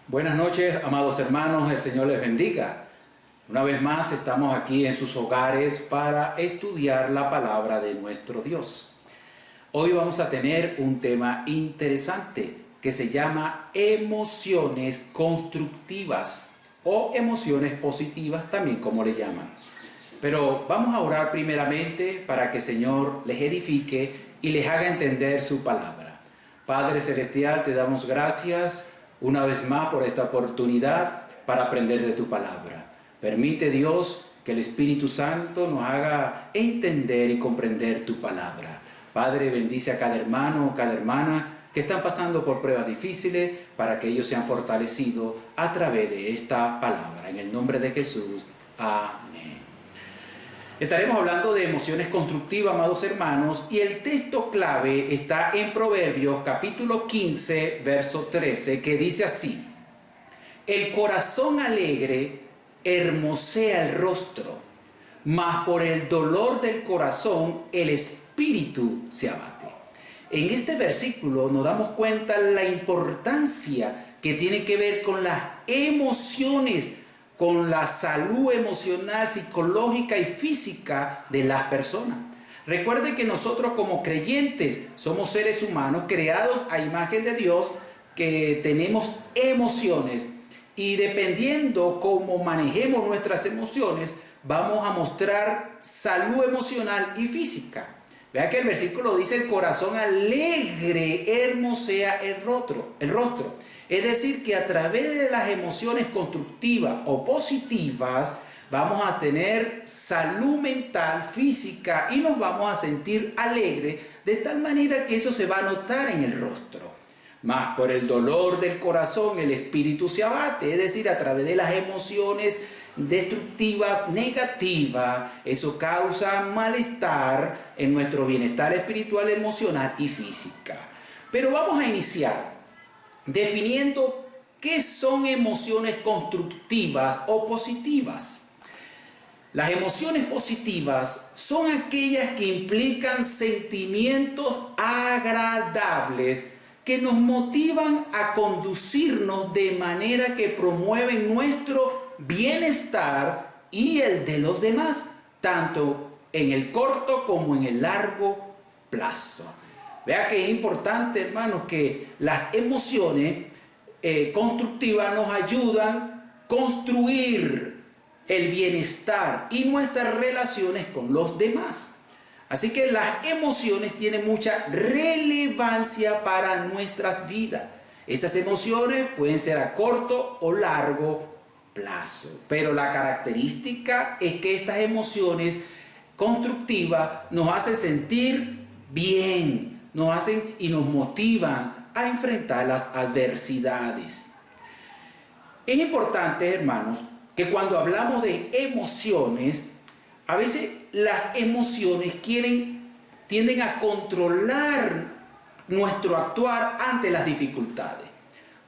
Buenas noches, amados hermanos, el Señor les bendiga. Una vez más estamos aquí en sus hogares para estudiar la palabra de nuestro Dios. Hoy vamos a tener un tema interesante que se llama emociones constructivas o emociones positivas, también como le llaman. Pero vamos a orar primeramente para que el Señor les edifique y les haga entender su palabra. Padre Celestial, te damos gracias una vez más por esta oportunidad para aprender de tu palabra. Permite, Dios, que el Espíritu Santo nos haga entender y comprender tu palabra. Padre, bendice a cada hermano, cada hermana que están pasando por pruebas difíciles para que ellos sean fortalecidos a través de esta palabra. En el nombre de Jesús, amén. Estaremos hablando de emociones constructivas, amados hermanos, y el texto clave está en Proverbios capítulo 15, verso 13, que dice así: el corazón alegre hermosea el rostro, mas por el dolor del corazón el espíritu se abate. En este versículo nos damos cuenta la importancia que tiene que ver con las emociones, con la salud emocional, psicológica y física de las personas. Recuerde que nosotros como creyentes somos seres humanos creados a imagen de Dios, que tenemos emociones, y dependiendo cómo manejemos nuestras emociones, vamos a mostrar salud emocional y física. Vea que el versículo dice: el corazón alegre hermosea el rostro. Es decir, que a través de las emociones constructivas o positivas vamos a tener salud mental, física, y nos vamos a sentir alegres, de tal manera que eso se va a notar en el rostro. Mas por el dolor del corazón el espíritu se abate, es decir, a través de las emociones destructivas, negativas, eso causa malestar en nuestro bienestar espiritual, emocional y física. Pero vamos a iniciar definiendo qué son emociones constructivas o positivas. Las emociones positivas son aquellas que implican sentimientos agradables que nos motivan a conducirnos de manera que promueven nuestro bienestar y el de los demás, tanto en el corto como en el largo plazo. Vea que es importante, hermanos, que las emociones constructivas nos ayudan a construir el bienestar y nuestras relaciones con los demás. Así que las emociones tienen mucha relevancia para nuestras vidas. Esas emociones pueden ser a corto o largo plazo, pero la característica es que estas emociones constructivas nos hacen sentir bien, nos hacen y nos motivan a enfrentar las adversidades. Es importante, hermanos, que cuando hablamos de emociones, a veces las emociones tienden a controlar nuestro actuar ante las dificultades.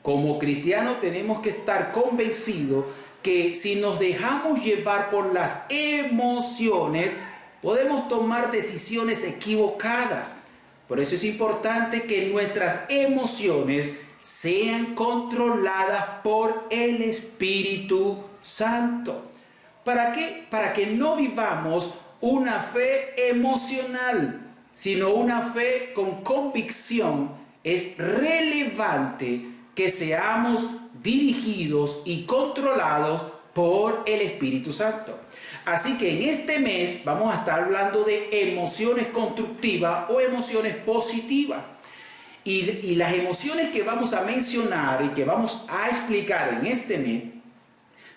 Como cristianos tenemos que estar convencidos que si nos dejamos llevar por las emociones, podemos tomar decisiones equivocadas. Por eso es importante que nuestras emociones sean controladas por el Espíritu Santo. ¿Para qué? Para que no vivamos una fe emocional, sino una fe con convicción. Es relevante que seamos dirigidos y controlados por el Espíritu Santo. Así que en este mes vamos a estar hablando de emociones constructivas o emociones positivas. Y las emociones que vamos a mencionar y que vamos a explicar en este mes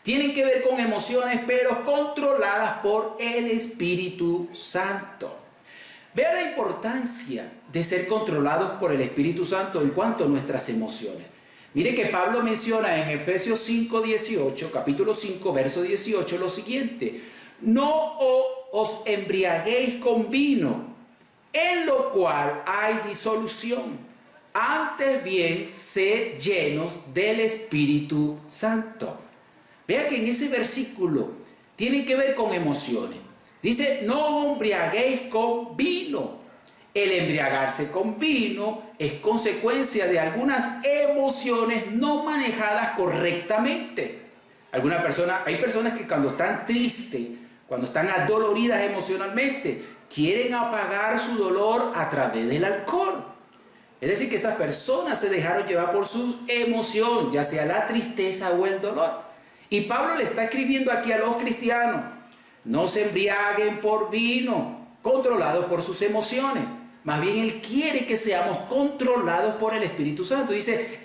tienen que ver con emociones, pero controladas por el Espíritu Santo. Vea la importancia de ser controlados por el Espíritu Santo en cuanto a nuestras emociones. Mire que Pablo menciona en Efesios 5:18, capítulo 5, verso 18, lo siguiente: no os embriaguéis con vino, en lo cual hay disolución, antes bien sed llenos del Espíritu Santo. Vea que en ese versículo tiene que ver con emociones. Dice: no os embriaguéis con vino. El embriagarse con vino es consecuencia de algunas emociones no manejadas correctamente. Hay personas que cuando están tristes, cuando están adoloridas emocionalmente, quieren apagar su dolor a través del alcohol. Es decir, que esas personas se dejaron llevar por su emoción, ya sea la tristeza o el dolor. Y Pablo le está escribiendo aquí a los cristianos: no se embriaguen por vino, controlados por sus emociones. Más bien Él quiere que seamos controlados por el Espíritu Santo. Dice,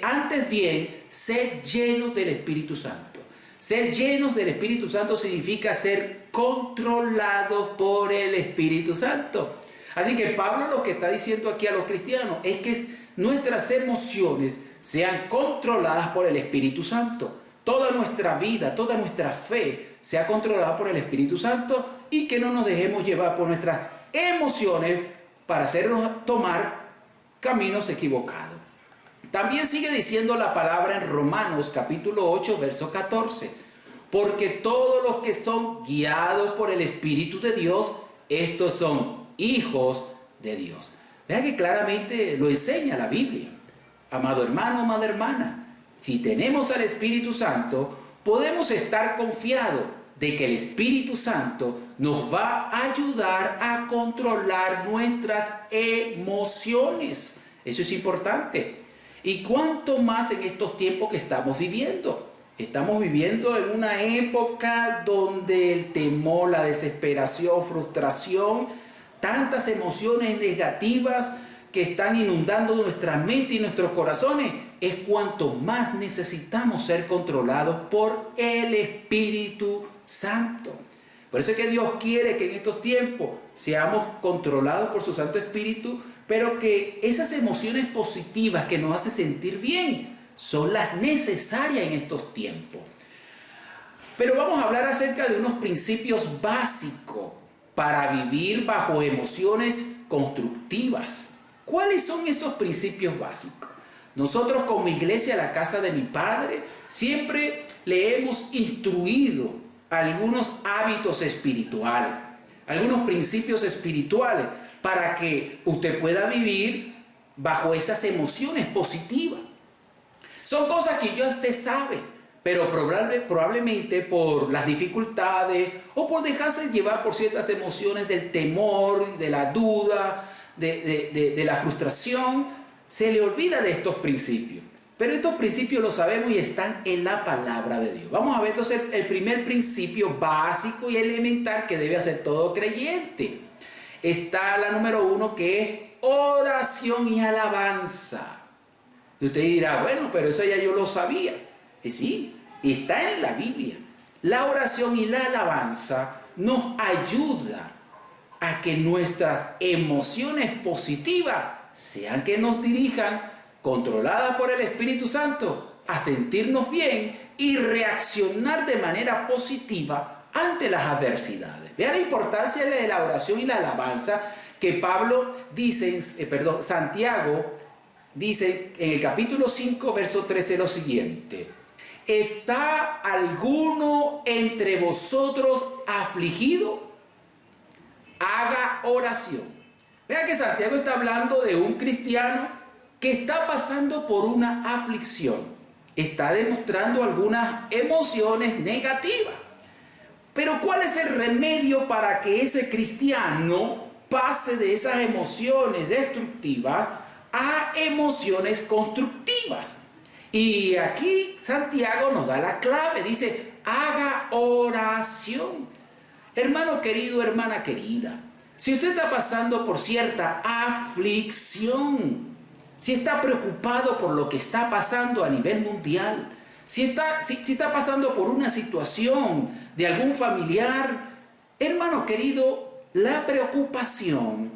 antes bien, sed llenos del Espíritu Santo. Ser llenos del Espíritu Santo significa ser controlados por el Espíritu Santo. Así que Pablo lo que está diciendo aquí a los cristianos es que nuestras emociones sean controladas por el Espíritu Santo. Toda nuestra vida, toda nuestra fe sea controlada por el Espíritu Santo, y que no nos dejemos llevar por nuestras emociones para hacernos tomar caminos equivocados. También sigue diciendo la palabra en Romanos capítulo 8, verso 14. Porque todos los que son guiados por el Espíritu de Dios, estos son hijos de Dios. Vea que claramente lo enseña la Biblia. Amado hermano, amada hermana, si tenemos al Espíritu Santo, podemos estar confiados de que el Espíritu Santo nos va a ayudar a controlar nuestras emociones. Eso es importante. Y cuánto más en estos tiempos que estamos viviendo. Estamos viviendo en una época donde el temor, la desesperación, frustración, tantas emociones negativas que están inundando nuestra mente y nuestros corazones, es cuanto más necesitamos ser controlados por el Espíritu Santo. Por eso es que Dios quiere que en estos tiempos seamos controlados por su Santo Espíritu, pero que esas emociones positivas que nos hacen sentir bien son las necesarias en estos tiempos. Pero vamos a hablar acerca de unos principios básicos para vivir bajo emociones constructivas. ¿Cuáles son esos principios básicos? Nosotros como iglesia, la casa de mi padre, siempre le hemos instruido algunos hábitos espirituales, algunos principios espirituales, para que usted pueda vivir bajo esas emociones positivas. Son cosas que ya usted sabe, pero probablemente por las dificultades o por dejarse llevar por ciertas emociones del temor, de la duda, de la frustración, se le olvida de estos principios. Pero estos principios los sabemos y están en la palabra de Dios. Vamos a ver entonces el primer principio básico y elemental que debe hacer todo creyente. Está la número 1, que es oración y alabanza. Y usted dirá, bueno, pero eso ya yo lo sabía. Y sí, está en la Biblia. La oración y la alabanza nos ayuda a que nuestras emociones positivas sean que nos dirijan, controladas por el Espíritu Santo, a sentirnos bien y reaccionar de manera positiva ante las adversidades. Vea la importancia de la oración y la alabanza que Pablo dice, Santiago dice en el capítulo 5, verso 13 lo siguiente: ¿está alguno entre vosotros afligido? Haga oración. Vea que Santiago está hablando de un cristiano que está pasando por una aflicción, está demostrando algunas emociones negativas. Pero ¿cuál es el remedio para que ese cristiano pase de esas emociones destructivas a emociones constructivas? Y aquí Santiago nos da la clave, dice, haga oración. Hermano querido, hermana querida, si usted está pasando por cierta aflicción, si está preocupado por lo que está pasando a nivel mundial, si está pasando por una situación de algún familiar, hermano querido, la preocupación,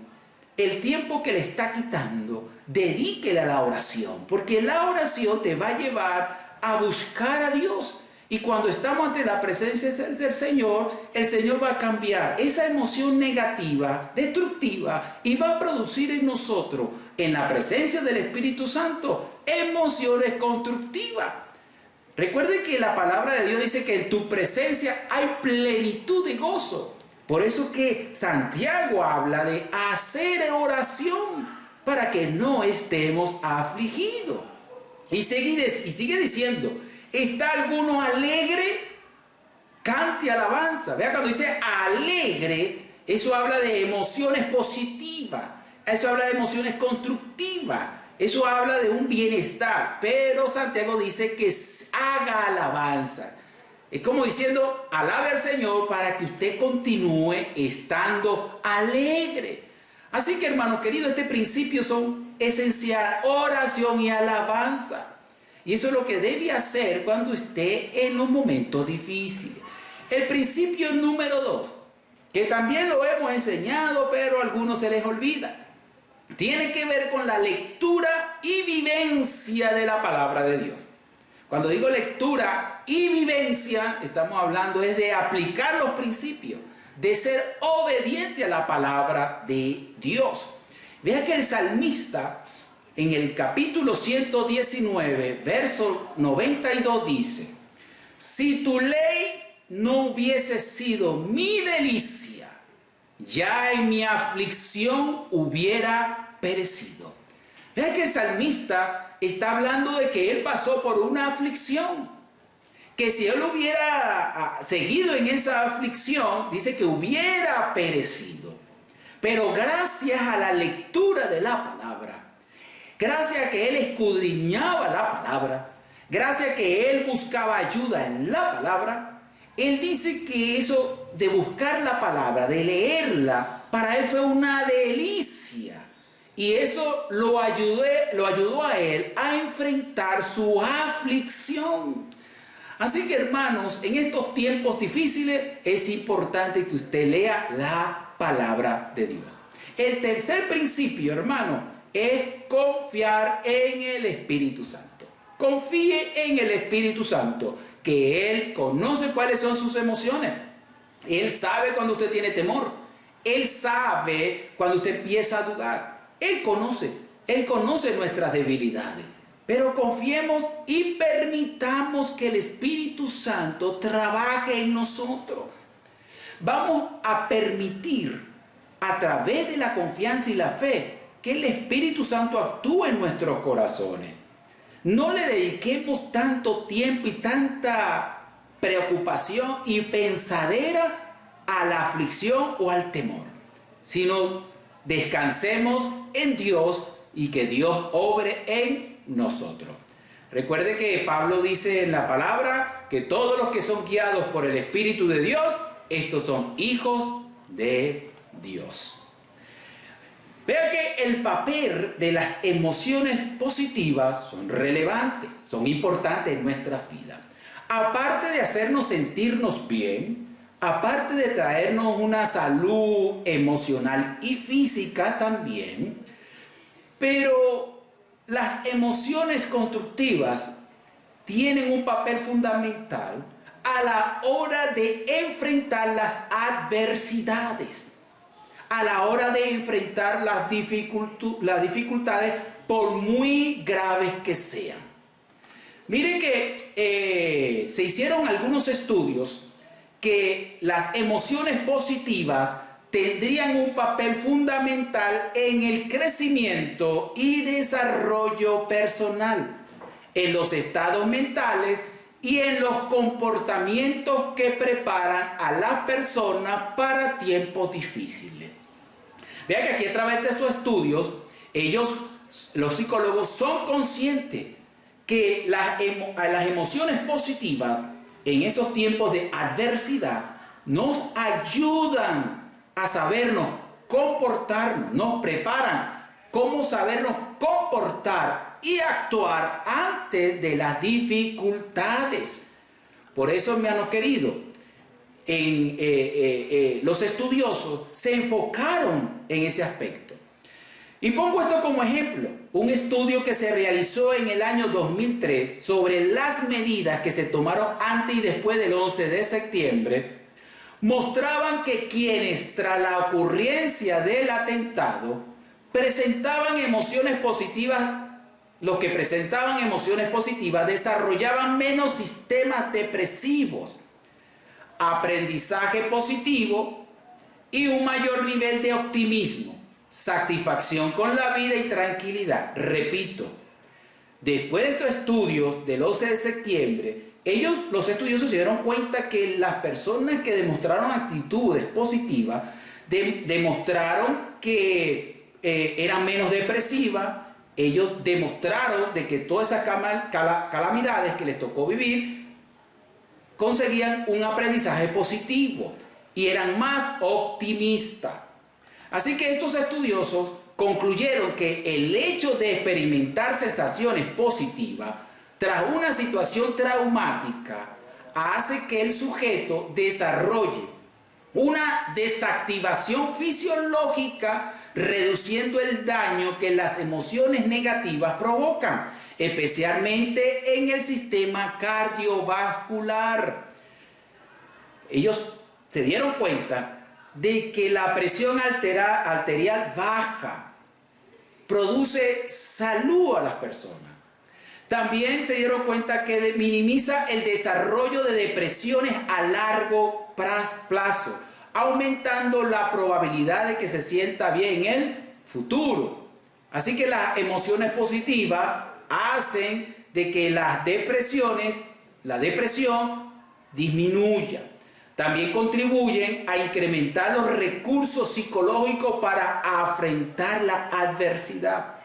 el tiempo que le está quitando, dedíquele a la oración, porque la oración te va a llevar a buscar a Dios. Y cuando estamos ante la presencia del Señor, el Señor va a cambiar esa emoción negativa, destructiva, y va a producir en nosotros, en la presencia del Espíritu Santo, emociones constructivas. Recuerde que la palabra de Dios dice que en tu presencia hay plenitud de gozo. Por eso que Santiago habla de hacer oración para que no estemos afligidos. Y sigue diciendo, ¿está alguno alegre? Cante alabanza. Vea, cuando dice alegre, eso habla de emociones positivas, eso habla de emociones constructivas, eso habla de un bienestar. Pero Santiago dice que haga alabanza. Es como diciendo, alabe al Señor para que usted continúe estando alegre. Así que, hermano querido, este principio son esencial, oración y alabanza. Y eso es lo que debe hacer cuando esté en un momento difícil. El principio número 2, que también lo hemos enseñado, pero a algunos se les olvida, tiene que ver con la lectura y vivencia de la palabra de Dios. Cuando digo lectura y vivencia, estamos hablando es de aplicar los principios, de ser obediente a la palabra de Dios. Vea que el salmista en el capítulo 119, verso 92 dice, si tu ley no hubiese sido mi delicia, ya en mi aflicción hubiera perecido. Vea que el salmista está hablando de que él pasó por una aflicción, que si él hubiera seguido en esa aflicción, dice que hubiera perecido. Pero gracias a la lectura de la palabra, gracias a que él escudriñaba la palabra, gracias a que él buscaba ayuda en la palabra, él dice que eso de buscar la palabra, de leerla, para él fue una delicia. Y eso lo ayudó a él a enfrentar su aflicción. Así que, hermanos, en estos tiempos difíciles es importante que usted lea la palabra de Dios. El tercer principio, hermano, es confiar en el Espíritu Santo. Confíe en el Espíritu Santo, que Él conoce cuáles son sus emociones. Él sabe cuando usted tiene temor. Él sabe cuando usted empieza a dudar. Él conoce nuestras debilidades. Pero confiemos y permitamos que el Espíritu Santo trabaje en nosotros. Vamos a permitir, a través de la confianza y la fe, que el Espíritu Santo actúe en nuestros corazones. No le dediquemos tanto tiempo y tanta preocupación y pensadera a la aflicción o al temor, sino descansemos en Dios y que Dios obre en nosotros. Recuerde que Pablo dice en la palabra que todos los que son guiados por el Espíritu de Dios, estos son hijos de Dios. Vea que el papel de las emociones positivas son relevantes, son importantes en nuestra vida. Aparte de hacernos sentirnos bien, aparte de traernos una salud emocional y física también, pero las emociones constructivas tienen un papel fundamental a la hora de enfrentar las adversidades, a la hora de enfrentar las dificultades por muy graves que sean. Miren que se hicieron algunos estudios que las emociones positivas tendrían un papel fundamental en el crecimiento y desarrollo personal, en los estados mentales y en los comportamientos que preparan a la persona para tiempos difíciles. Vean que aquí a través de estos estudios, los psicólogos, son conscientes que las emociones positivas en esos tiempos de adversidad nos ayudan a sabernos comportarnos, nos preparan cómo sabernos comportar y actuar antes de las dificultades. Por eso, hermano querido, los estudiosos se enfocaron en ese aspecto. Y pongo esto como ejemplo, un estudio que se realizó en el año 2003 sobre las medidas que se tomaron antes y después del 11 de septiembre, mostraban que quienes tras la ocurrencia del atentado presentaban emociones positivas, los que presentaban emociones positivas desarrollaban menos sistemas depresivos, aprendizaje positivo y un mayor nivel de optimismo, satisfacción con la vida y tranquilidad. Repito, después de estos estudios del 11 de septiembre, los estudiosos se dieron cuenta que las personas que demostraron actitudes positivas demostraron que eran menos depresivas. Ellos demostraron de que todas esas calamidades que les tocó vivir conseguían un aprendizaje positivo y eran más optimistas. Así que estos estudiosos concluyeron que el hecho de experimentar sensaciones positivas tras una situación traumática hace que el sujeto desarrolle una desactivación fisiológica, reduciendo el daño que las emociones negativas provocan, especialmente en el sistema cardiovascular. Ellos se dieron cuenta de que la presión arterial baja produce salud a las personas. También se dieron cuenta que minimiza el desarrollo de depresiones a largo plazo, aumentando la probabilidad de que se sienta bien en el futuro. Así que las emociones positivas hacen de que la depresión disminuya. También contribuyen a incrementar los recursos psicológicos para afrontar la adversidad.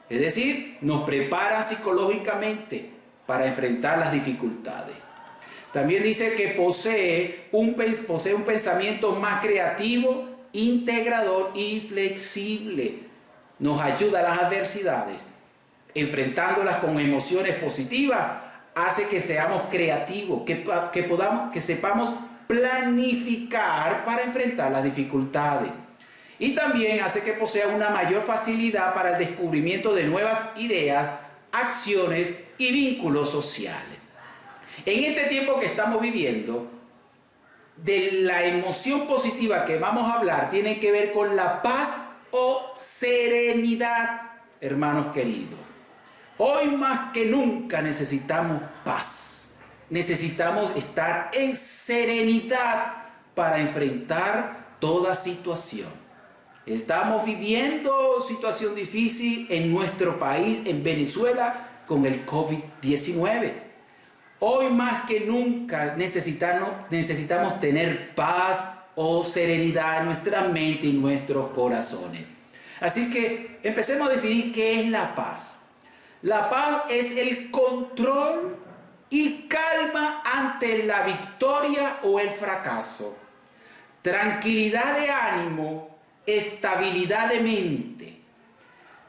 Es decir, nos preparan psicológicamente para enfrentar las dificultades. También dice que posee un pensamiento más creativo, integrador y flexible. Nos ayuda a las adversidades. Enfrentándolas con emociones positivas, hace que seamos creativos, que sepamos planificar para enfrentar las dificultades. Y también hace que posea una mayor facilidad para el descubrimiento de nuevas ideas, acciones y vínculos sociales. En este tiempo que estamos viviendo, de la emoción positiva que vamos a hablar tiene que ver con la paz o serenidad, hermanos queridos. Hoy más que nunca necesitamos paz. Necesitamos estar en serenidad para enfrentar toda situación. Estamos viviendo situación difícil en nuestro país, en Venezuela, con el COVID-19. Hoy más que nunca necesitamos tener paz o serenidad en nuestra mente y nuestros corazones. Así que empecemos a definir qué es la paz. La paz es el control y calma ante la victoria o el fracaso. Tranquilidad de ánimo, estabilidad de mente.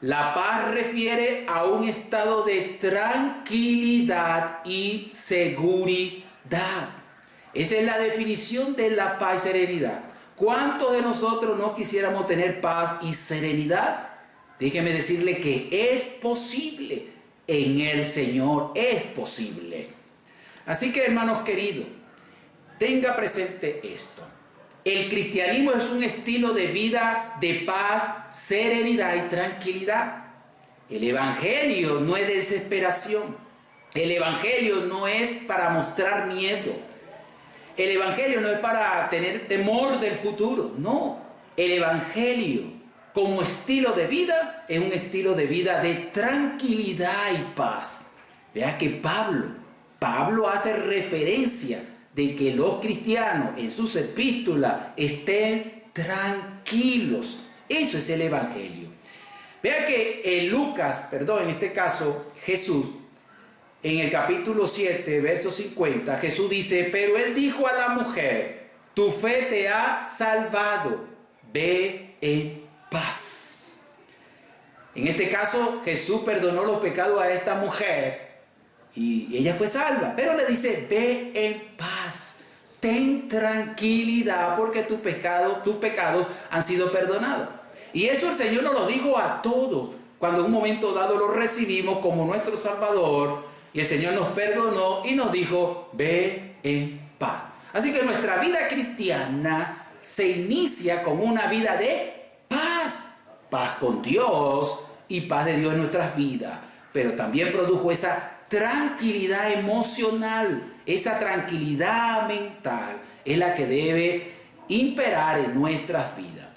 La paz refiere a un estado de tranquilidad y seguridad. Esa es la definición de la paz y serenidad. ¿Cuántos de nosotros no quisiéramos tener paz y serenidad? Déjeme decirle que es posible. En el Señor es posible. Así que, hermanos queridos, tenga presente esto. El cristianismo es un estilo de vida de paz, serenidad y tranquilidad. El evangelio no es desesperación. El evangelio no es para mostrar miedo. El evangelio no es para tener temor del futuro. No. El evangelio como estilo de vida es un estilo de vida de tranquilidad y paz. Vea que Pablo hace referencia de que los cristianos en sus epístolas estén tranquilos. Eso es el evangelio. Vea que en este caso Jesús, en el capítulo 7, verso 50, Jesús dice: pero él dijo a la mujer, tu fe te ha salvado, ve en paz. En este caso Jesús perdonó los pecados a esta mujer y ella fue salva, pero le dice: ve en paz, ten tranquilidad porque tus pecados han sido perdonados. Y eso el Señor nos lo dijo a todos cuando en un momento dado lo recibimos como nuestro Salvador, y el Señor nos perdonó y nos dijo: ve en paz. Así que nuestra vida cristiana se inicia con una vida de paz, paz con Dios y paz de Dios en nuestras vidas, pero también produjo esa tranquilidad emocional, esa tranquilidad mental es la que debe imperar en nuestras vidas.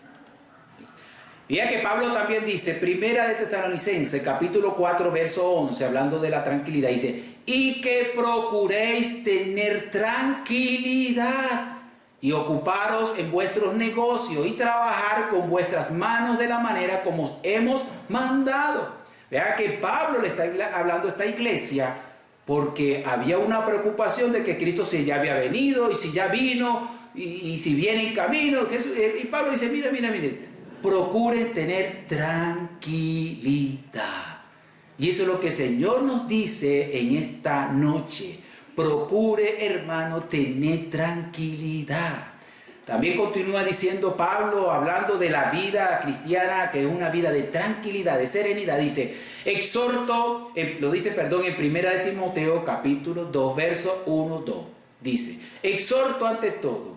Fíjate que Pablo también dice, Primera de Tesalonicenses, capítulo 4, verso 11, hablando de la tranquilidad, dice, y que procuréis tener tranquilidad y ocuparos en vuestros negocios y trabajar con vuestras manos de la manera como os hemos mandado. Vea que Pablo le está hablando a esta iglesia porque había una preocupación de que Cristo si ya había venido y si ya vino y si viene en camino. Y Pablo dice, mire, procuren tener tranquilidad. Y eso es lo que el Señor nos dice en esta noche. Procure, hermano, tener tranquilidad. También continúa diciendo Pablo, hablando de la vida cristiana, que es una vida de tranquilidad, de serenidad. Dice, exhorto, en 1 de Timoteo, capítulo 2, verso 1, 2. Dice, exhorto ante todo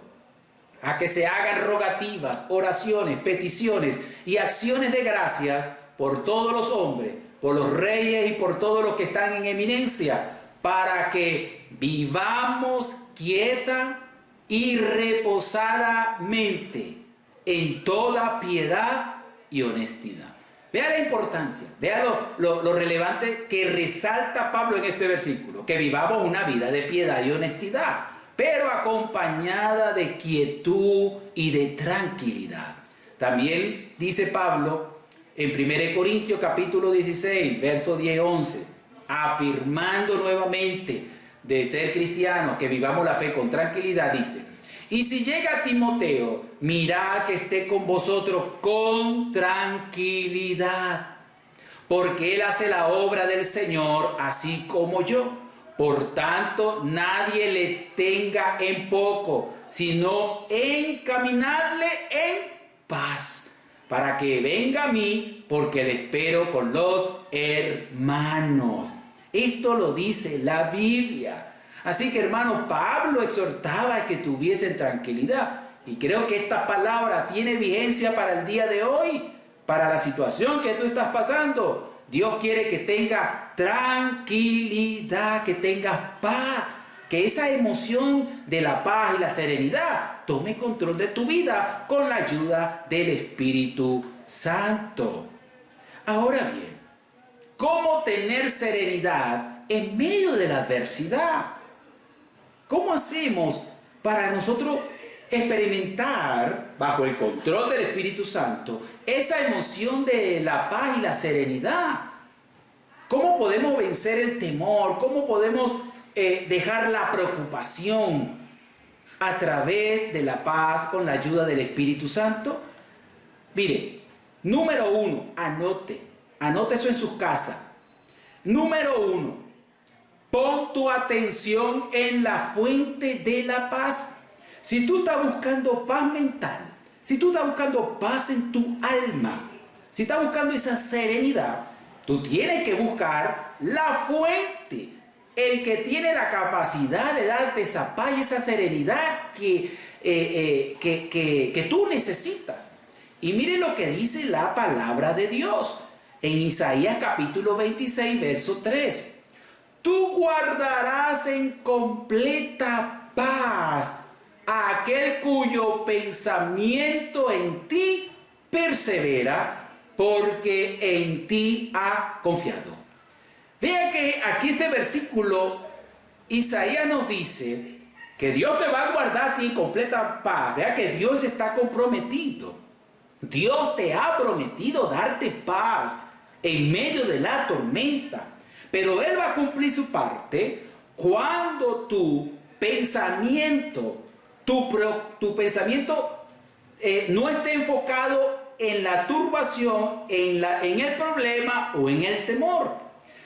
a que se hagan rogativas, oraciones, peticiones y acciones de gracias por todos los hombres, por los reyes y por todos los que están en eminencia, para que vivamos quieta y reposadamente en toda piedad y honestidad. Vea la importancia, vea lo relevante que resalta Pablo en este versículo, que vivamos una vida de piedad y honestidad, pero acompañada de quietud y de tranquilidad. También dice Pablo en 1 Corintios capítulo 16, verso 10-11, afirmando nuevamente de ser cristianos, que vivamos la fe con tranquilidad, dice, y si llega Timoteo, mirad que esté con vosotros con tranquilidad, porque él hace la obra del Señor así como yo. Por tanto, nadie le tenga en poco, sino encaminarle en paz, para que venga a mí, porque le espero con los hermanos. Esto lo dice la Biblia. Así que, hermano, Pablo exhortaba a que tuviesen tranquilidad. Y creo que esta palabra tiene vigencia para el día de hoy, para la situación que tú estás pasando. Dios quiere que tengas tranquilidad, que tengas paz, que esa emoción de la paz y la serenidad tome control de tu vida con la ayuda del Espíritu Santo. Ahora bien, ¿cómo tener serenidad en medio de la adversidad? ¿Cómo hacemos para nosotros experimentar, bajo el control del Espíritu Santo, esa emoción de la paz y la serenidad? ¿Cómo podemos vencer el temor? ¿Cómo podemos dejar la preocupación a través de la paz con la ayuda del Espíritu Santo? Mire, número 1, anote eso en sus casas. Número 1, pon tu atención en la fuente de la paz. Si tú estás buscando paz mental, si tú estás buscando paz en tu alma, si estás buscando esa serenidad, tú tienes que buscar la fuente, el que tiene la capacidad de darte esa paz y esa serenidad que tú necesitas. Y mire lo que dice la palabra de Dios en Isaías capítulo 26, verso 3. Tú guardarás en completa paz a aquel cuyo pensamiento en ti persevera, porque en ti ha confiado. Vean que aquí este versículo, Isaías nos dice que Dios te va a guardar a ti en completa paz. Vean que Dios está comprometido. Dios te ha prometido darte paz en medio de la tormenta. Pero Él va a cumplir su parte cuando tu pensamiento no esté enfocado en la turbación, en el problema o en el temor,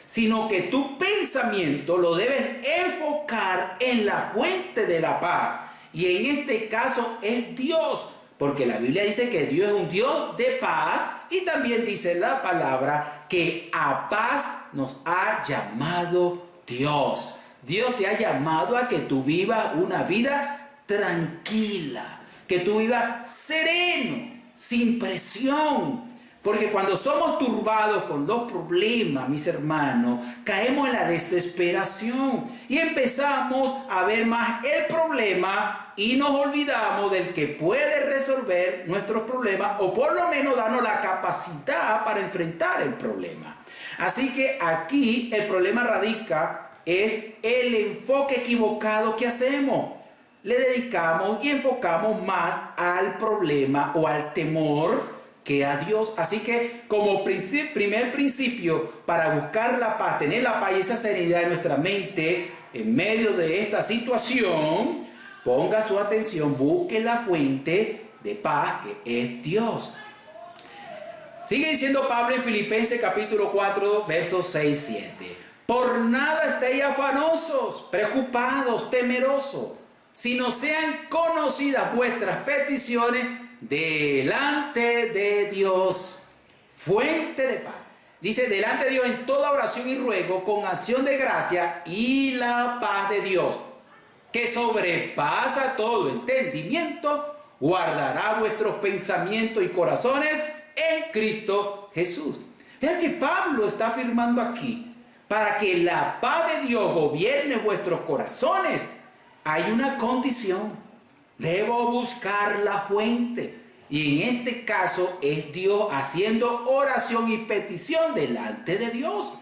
sino que tu pensamiento lo debes enfocar en la fuente de la paz. Y en este caso es Dios, porque la Biblia dice que Dios es un Dios de paz, y también dice la palabra que a paz nos ha llamado Dios. Dios te ha llamado a que tú vivas una vida tranquila, que tú vivas sereno, sin presión. Porque cuando somos turbados con los problemas, mis hermanos, caemos en la desesperación y empezamos a ver más el problema y nos olvidamos del que puede resolver nuestros problemas o por lo menos darnos la capacidad para enfrentar el problema. Así que aquí el problema radica es el enfoque equivocado que hacemos. Le dedicamos y enfocamos más al problema o al temor que a Dios. Así que como primer principio para buscar la paz, tener la paz y esa serenidad en nuestra mente en medio de esta situación, ponga su atención, busque la fuente de paz que es Dios. Sigue diciendo Pablo en Filipenses capítulo 4, versos 6 y 7. Por nada estéis afanosos, preocupados, temerosos, sino sean conocidas vuestras peticiones delante de Dios, fuente de paz. Dice, delante de Dios en toda oración y ruego, con acción de gracia, y la paz de Dios, que sobrepasa todo entendimiento, guardará vuestros pensamientos y corazones en Cristo Jesús. Vean que Pablo está afirmando aquí, para que la paz de Dios gobierne vuestros corazones, hay una condición: debo buscar la fuente. Y en este caso es Dios haciendo oración y petición delante de Dios.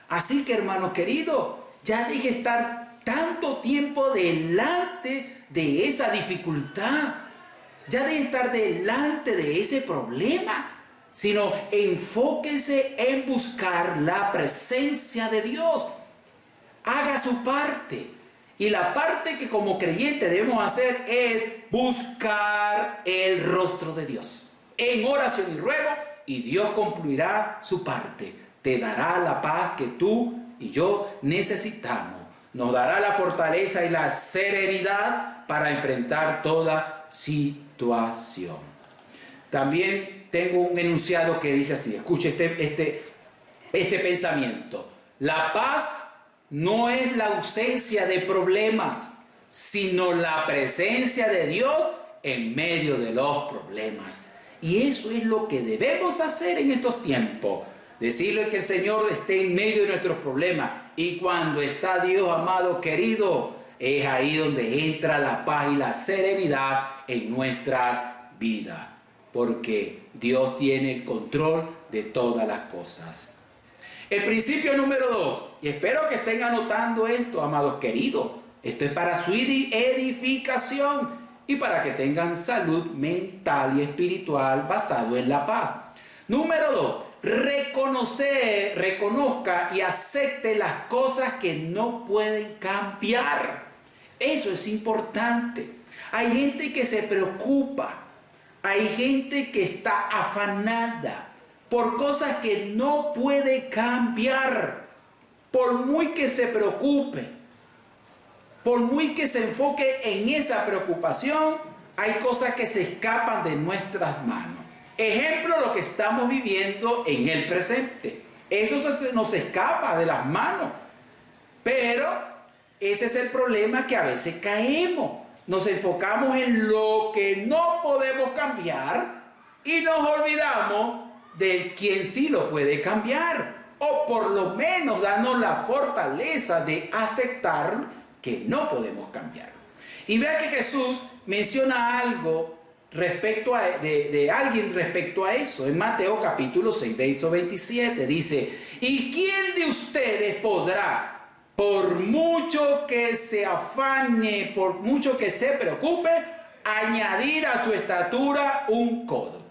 Así que, hermanos queridos, ya deje estar tanto tiempo delante de esa dificultad. Ya deje estar delante de ese problema. Sino enfóquese en buscar la presencia de Dios. Haga su parte. Y la parte que como creyentes debemos hacer es buscar el rostro de Dios en oración y ruego, y Dios cumplirá su parte. Te dará la paz que tú y yo necesitamos. Nos dará la fortaleza y la serenidad para enfrentar toda situación. También tengo un enunciado que dice así. Escuche este pensamiento. La paz no es la ausencia de problemas, sino la presencia de Dios en medio de los problemas. Y eso es lo que debemos hacer en estos tiempos. Decirle que el Señor esté en medio de nuestros problemas. Y cuando está Dios, amado querido, es ahí donde entra la paz y la serenidad en nuestras vidas. Porque Dios tiene el control de todas las cosas. El principio número 2, y espero que estén anotando esto, amados queridos. Esto es para su edificación y para que tengan salud mental y espiritual basado en la paz. Número 2, reconozca y acepte las cosas que no pueden cambiar. Eso es importante. Hay gente que se preocupa, hay gente que está afanada por cosas que no puede cambiar. Por muy que se preocupe, por muy que se enfoque en esa preocupación, hay cosas que se escapan de nuestras manos. Ejemplo, lo que estamos viviendo en el presente. Eso nos escapa de las manos. Pero ese es el problema, que a veces caemos. Nos enfocamos en lo que no podemos cambiar y nos olvidamos del quien sí lo puede cambiar, o por lo menos darnos la fortaleza de aceptar que no podemos cambiar. Y vea que Jesús menciona algo de alguien respecto a eso. En Mateo capítulo 6, verso 27 dice: ¿y quién de ustedes podrá, por mucho que se afane, por mucho que se preocupe, añadir a su estatura un codo?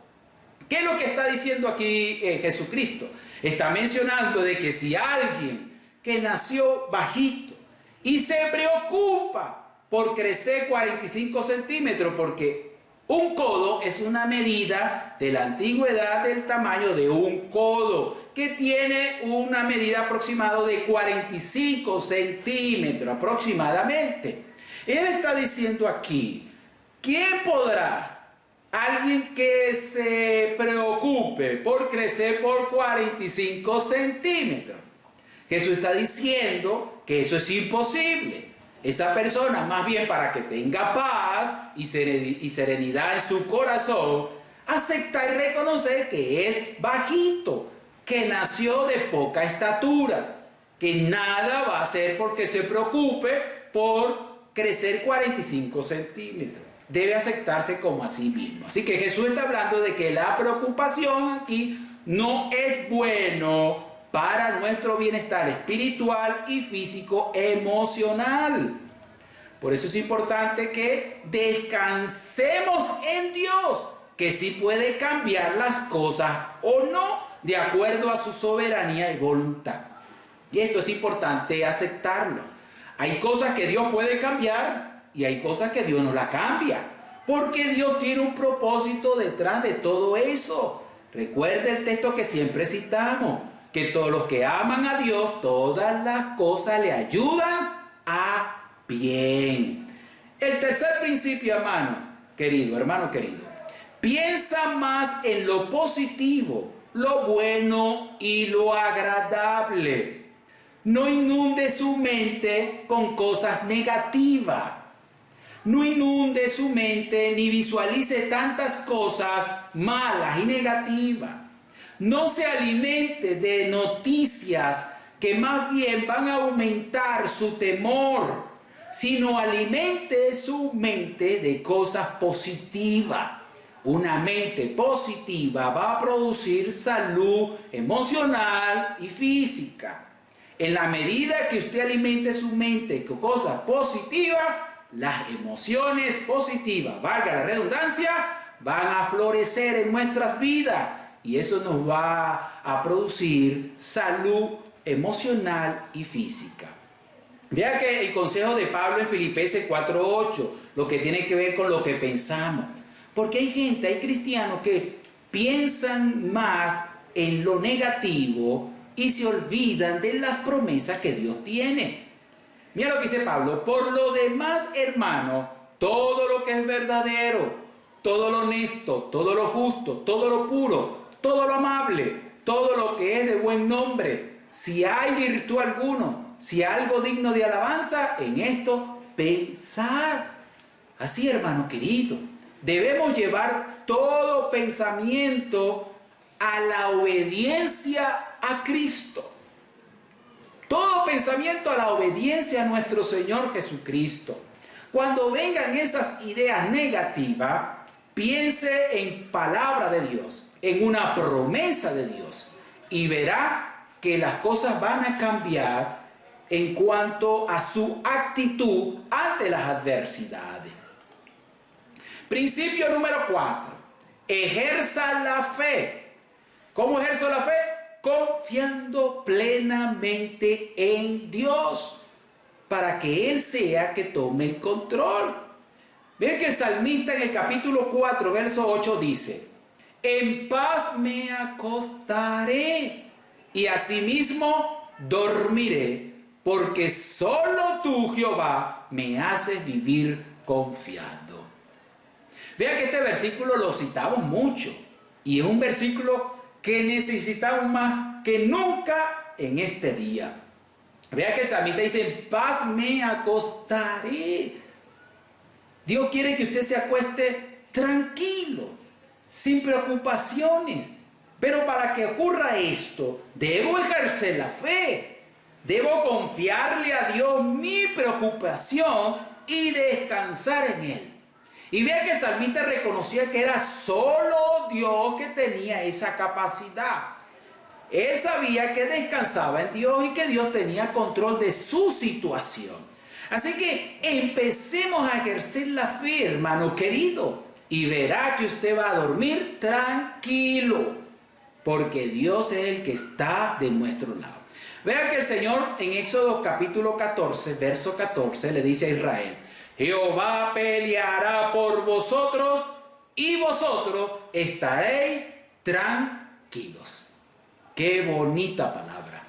¿Qué es lo que está diciendo aquí Jesucristo? Está mencionando de que si alguien que nació bajito y se preocupa por crecer 45 centímetros, porque un codo es una medida de la antigüedad del tamaño de un codo, que tiene una medida aproximada de 45 centímetros aproximadamente. Él está diciendo aquí, ¿quién podrá? Alguien que se preocupe por crecer por 45 centímetros. Jesús está diciendo que eso es imposible. Esa persona, más bien, para que tenga paz y serenidad en su corazón, aceptar y reconocer que es bajito, que nació de poca estatura, que nada va a hacer porque se preocupe por crecer 45 centímetros. Debe aceptarse como a sí mismo. Así que Jesús está hablando de que la preocupación aquí no es bueno para nuestro bienestar espiritual y físico emocional. Por eso es importante que descansemos en Dios, que sí puede cambiar las cosas o no, de acuerdo a su soberanía y voluntad. Y esto es importante aceptarlo. Hay cosas que Dios puede cambiar y hay cosas que Dios no la cambia, porque Dios tiene un propósito detrás de todo eso. Recuerde el texto que siempre citamos, que todos los que aman a Dios, todas las cosas le ayudan a bien. El tercer principio, hermano querido, piensa más en lo positivo, lo bueno y lo agradable. No inunde su mente con cosas negativas. No inunde su mente ni visualice tantas cosas malas y negativas. No se alimente de noticias que más bien van a aumentar su temor, sino alimente su mente de cosas positivas. Una mente positiva va a producir salud emocional y física. En la medida que usted alimente su mente con cosas positivas, las emociones positivas, valga la redundancia, van a florecer en nuestras vidas y eso nos va a producir salud emocional y física. Vea que el consejo de Pablo en Filipenses 4:8, lo que tiene que ver con lo que pensamos. Porque hay cristianos que piensan más en lo negativo y se olvidan de las promesas que Dios tiene. Mira lo que dice Pablo: por lo demás, hermano, todo lo que es verdadero, todo lo honesto, todo lo justo, todo lo puro, todo lo amable, todo lo que es de buen nombre, si hay virtud alguno, si hay algo digno de alabanza, en esto pensar. Así, hermano querido, debemos llevar todo pensamiento a la obediencia a Cristo. Todo pensamiento a la obediencia a nuestro Señor Jesucristo. Cuando vengan esas ideas negativas, piense en palabra de Dios, en una promesa de Dios, y verá que las cosas van a cambiar en cuanto a su actitud ante las adversidades. Principio número 4. Ejerza la fe. ¿Cómo ejerzo la fe? Confiando plenamente en Dios, para que Él sea que tome el control. Ven que el salmista en el capítulo 4, verso 8 dice: en paz me acostaré y asimismo dormiré, porque solo tú, Jehová, me haces vivir confiado. Vea que este versículo lo citamos mucho y es un versículo que necesitamos más que nunca en este día. Vea que el salmista dice: en paz me acostaré. Dios quiere que usted se acueste tranquilo, sin preocupaciones. Pero para que ocurra esto, debo ejercer la fe. Debo confiarle a Dios mi preocupación y descansar en Él. Y vea que el salmista reconocía que era solo Dios que tenía esa capacidad. Él sabía que descansaba en Dios y que Dios tenía control de su situación. Así que empecemos a ejercer la fe, hermano querido, y verá que usted va a dormir tranquilo, porque Dios es el que está de nuestro lado. Vea que el Señor en Éxodo capítulo 14, verso 14, le dice a Israel: Jehová peleará por vosotros y vosotros estaréis tranquilos. Qué bonita palabra.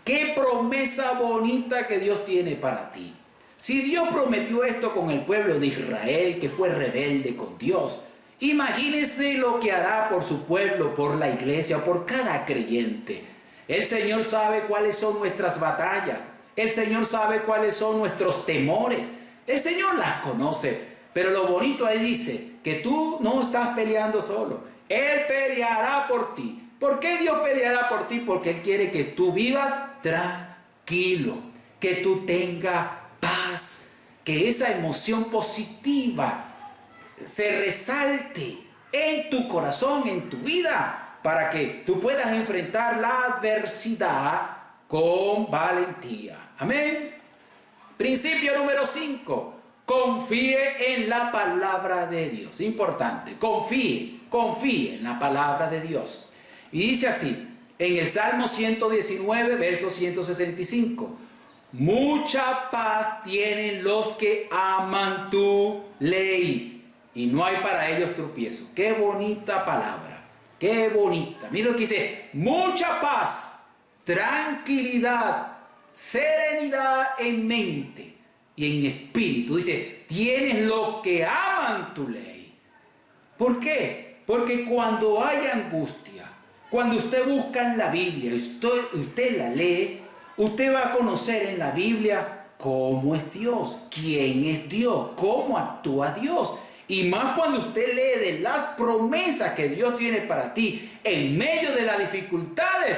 Qué promesa bonita que Dios tiene para ti. Si Dios prometió esto con el pueblo de Israel, que fue rebelde con Dios, imagínese lo que hará por su pueblo, por la iglesia, por cada creyente. El Señor sabe cuáles son nuestras batallas. El Señor sabe cuáles son nuestros temores. El Señor las conoce. Pero lo bonito ahí dice que tú no estás peleando solo. Él peleará por ti. ¿Por qué Dios peleará por ti? Porque Él quiere que tú vivas tranquilo, que tú tengas paz. que esa emoción positiva se resalte en tu corazón, en tu vida, para que tú puedas enfrentar la adversidad con valentía. Amén. Principio número 5. Confíe en la palabra de Dios. Importante. Confíe en la palabra de Dios. Y dice así, en el Salmo 119, verso 165. Mucha paz tienen los que aman tu ley, y no hay para ellos tropiezo. Qué bonita palabra, qué bonita. Mira lo que dice: mucha paz, tranquilidad, serenidad en mente y en espíritu. Dice, tienes los que aman tu ley. ¿Por qué? Porque cuando hay angustia, cuando usted busca en la Biblia, usted la lee, usted va a conocer en la Biblia cómo es Dios, quién es Dios, cómo actúa Dios. Y más cuando usted lee de las promesas que Dios tiene para ti en medio de las dificultades,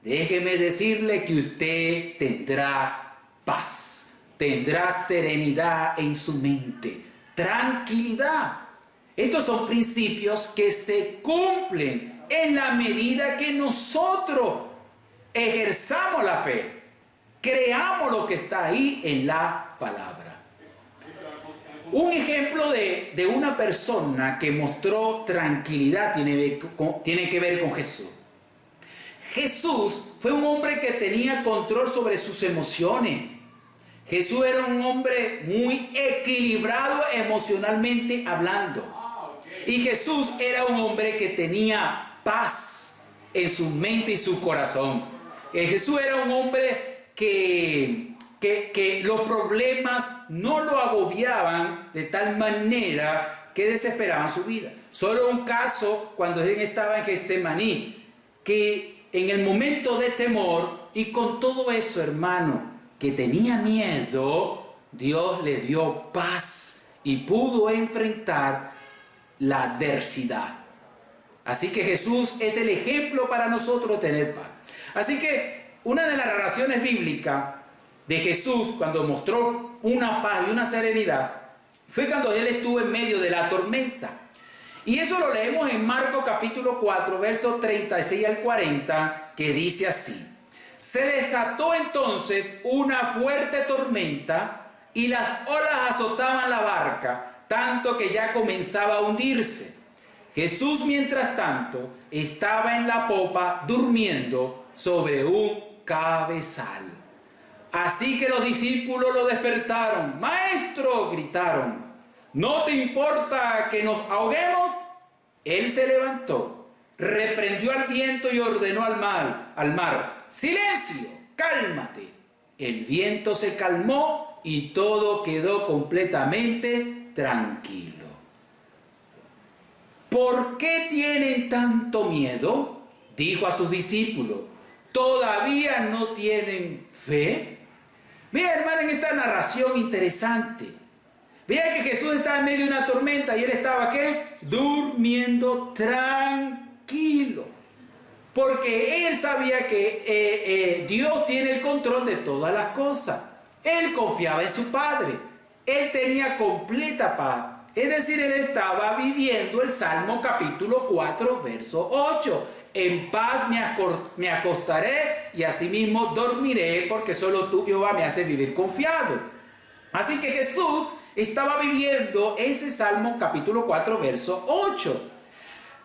déjeme decirle que usted tendrá paz, tendrá serenidad en su mente, tranquilidad. Estos son principios que se cumplen en la medida que nosotros ejerzamos la fe, creamos lo que está ahí en la palabra. Un ejemplo de una persona que mostró tranquilidad tiene que ver con Jesús. Jesús fue un hombre que tenía control sobre sus emociones. Jesús era un hombre muy equilibrado emocionalmente hablando. Y Jesús era un hombre que tenía paz en su mente y su corazón. Jesús era un hombre que los problemas no lo agobiaban de tal manera que desesperaban su vida. Solo un caso cuando él estaba en Getsemaní, que en el momento de temor y con todo eso, hermano, que tenía miedo, Dios le dio paz y pudo enfrentar la adversidad. Así que Jesús es el ejemplo para nosotros de tener paz. Así que una de las narraciones bíblicas de Jesús, cuando mostró una paz y una serenidad, fue cuando él estuvo en medio de la tormenta. Y eso lo leemos en Marcos capítulo 4, versos 36 al 40, que dice así: se desató entonces una fuerte tormenta y las olas azotaban la barca, tanto que ya comenzaba a hundirse. Jesús, mientras tanto, estaba en la popa durmiendo sobre un cabezal. Así que los discípulos lo despertaron. ¡Maestro!, gritaron, ¿no te importa que nos ahoguemos? Él se levantó, reprendió al viento y ordenó al mar, ¡silencio! ¡Cálmate! El viento se calmó y todo quedó completamente tranquilo. ¿Por qué tienen tanto miedo?, dijo a sus discípulos. ¿Todavía no tienen fe? Vea, hermano, en esta narración interesante, vea que Jesús estaba en medio de una tormenta y él estaba, ¿qué? Durmiendo tranquilo. Porque él sabía que Dios tiene el control de todas las cosas. Él confiaba en su Padre. Él tenía completa paz. Es decir, él estaba viviendo el Salmo capítulo 4, verso 8. En paz me acostaré y asimismo dormiré, porque solo tú, Jehová, me haces vivir confiado. Así que Jesús estaba viviendo ese Salmo capítulo 4, verso 8.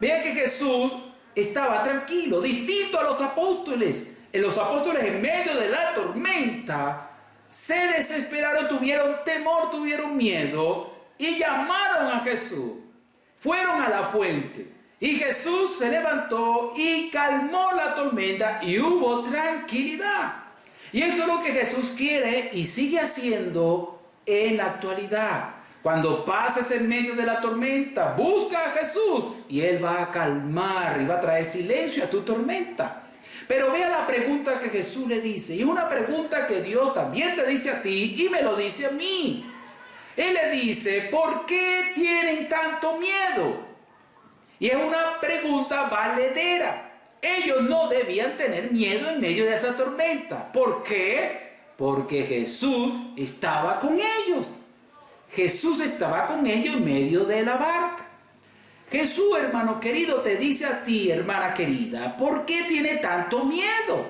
Vean que Jesús estaba tranquilo, distinto a los apóstoles. Los apóstoles, en medio de la tormenta, se desesperaron, tuvieron temor, tuvieron miedo y llamaron a Jesús. Fueron a la fuente. Y Jesús se levantó y calmó la tormenta y hubo tranquilidad. Y eso es lo que Jesús quiere y sigue haciendo en la actualidad. Cuando pases en medio de la tormenta, busca a Jesús y Él va a calmar y va a traer silencio a tu tormenta. Pero vea la pregunta que Jesús le dice, y es una pregunta que Dios también te dice a ti y me lo dice a mí. Él le dice, ¿por qué tienen tanto miedo? Y es una pregunta valedera. Ellos no debían tener miedo en medio de esa tormenta. ¿Por qué? Porque Jesús estaba con ellos. Jesús estaba con ellos en medio de la barca. Jesús, hermano querido, te dice a ti, hermana querida, ¿por qué tiene tanto miedo?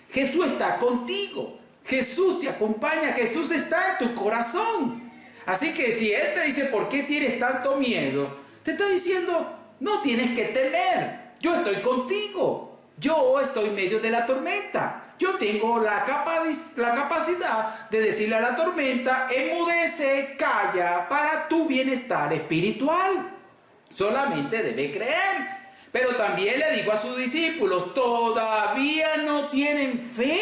Jesús está contigo. Jesús te acompaña. Jesús está en tu corazón. Así que si Él te dice, ¿por qué tienes tanto miedo? Te está diciendo, no tienes que temer. Yo estoy contigo. Yo estoy en medio de la tormenta. Yo tengo la capacidad de decirle a la tormenta, enmudece, calla, para tu bienestar espiritual. Solamente debe creer. Pero también le digo a sus discípulos, ¿todavía no tienen fe?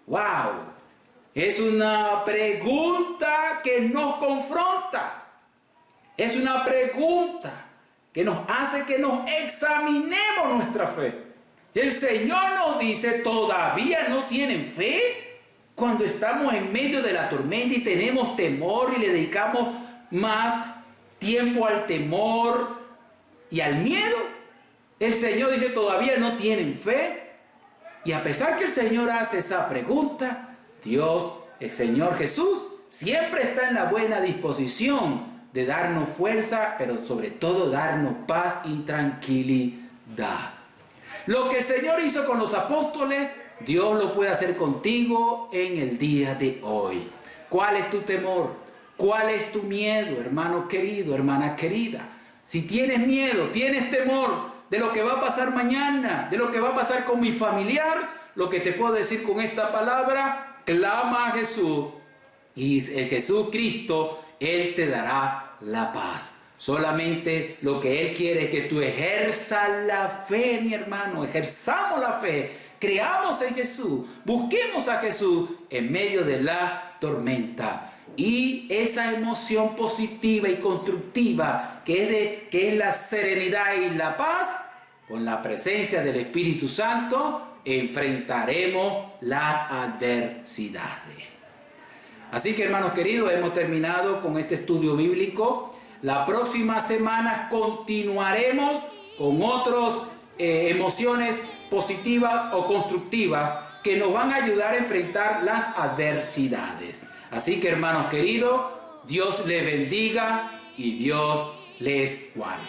¡Wow! Es una pregunta que nos confronta. Es una pregunta que nos hace que nos examinemos nuestra fe. El Señor nos dice, ¿todavía no tienen fe? Cuando estamos en medio de la tormenta y tenemos temor y le dedicamos más tiempo al temor y al miedo. El Señor dice, ¿todavía no tienen fe? Y a pesar que el Señor hace esa pregunta, Dios, el Señor Jesús, siempre está en la buena disposición de darnos fuerza, pero sobre todo darnos paz y tranquilidad. Lo que el Señor hizo con los apóstoles, Dios lo puede hacer contigo en el día de hoy. ¿Cuál es tu temor? ¿Cuál es tu miedo, hermano querido, hermana querida? Si tienes miedo, tienes temor de lo que va a pasar mañana, de lo que va a pasar con mi familiar, lo que te puedo decir con esta palabra, clama a Jesús y el Jesús Cristo, Él te dará la paz. Solamente lo que Él quiere es que tú ejerzas la fe, mi hermano, ejerzamos la fe, creamos en Jesús, busquemos a Jesús en medio de la tormenta. Y esa emoción positiva y constructiva que es la serenidad y la paz, con la presencia del Espíritu Santo, enfrentaremos las adversidades. Así que, hermanos queridos, hemos terminado con este estudio bíblico. La próxima semana continuaremos con otras emociones positivas o constructivas que nos van a ayudar a enfrentar las adversidades. Así que, hermanos queridos, Dios les bendiga y Dios les guarde.